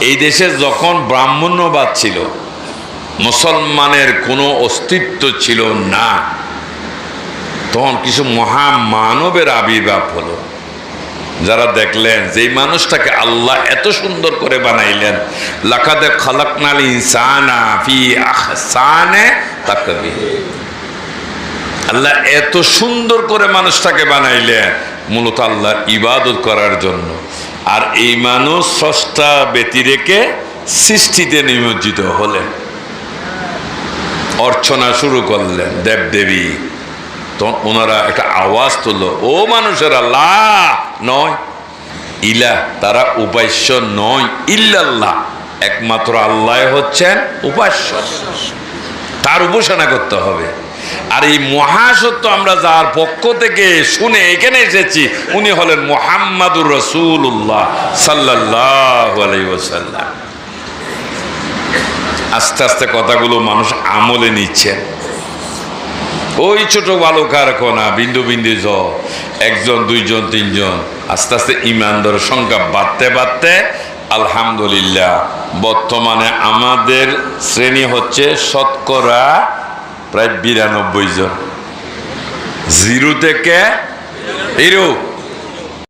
এই দেশে যখন ব্রাহ্মণ্যবাদ ছিল, মুসলমানের কোনো অস্তিত্ব ছিল না, তখন কিছু মহামানবের আবির্ভাব হলো, যারা দেখলেন যেই মানুষটাকে আল্লাহ এত সুন্দর করে বানাইলেন, লাকাদ খালাকনাল ইনসানা ফি আহসানি তাকবীর, আল্লাহ এত সুন্দর করে মানুষটাকে বানাইলেন মূলত আল্লাহর ইবাদত করার জন্য। আর এই মানুষ স্রষ্টা ব্যতি রেখে সৃষ্টিতে নিমজ্জিত হলেন, অর্চনা শুরু করলেন দেবদেবী। তখন ওনারা একটা আওয়াজ তুলল, ও মানুষের আল্লাহ নয়, ইলাহ, তারা উপাস্য নয়, ইল্লাল্লাহ, একমাত্র আল্লাহ হচ্ছেন উপাস্য, তার উপাসনা করতে হবে। আর এই মহাসত্য আমরা যার পক্ষ থেকে শুনে এখানে এসেছি, উনি হলেন মুহাম্মাদুর রাসূলুল্লাহ সাল্লাল্লাহু আলাইহি ওয়াসাল্লাম। আস্তে আস্তে কথাগুলো মানুষ আমলে নিচ্ছে। ওই ছোট বালকার কণা, বিন্দু বিন্দু জল, একজন, দুইজন, তিনজন, আস্তে আস্তে ইমানদার সংখ্যা বাড়তে বাড়তে আলহামদুলিল্লাহ বর্তমানে আমাদের শ্রেণী হচ্ছে শতকরা প্রায় 92 জন। জিরো থেকে হিরো।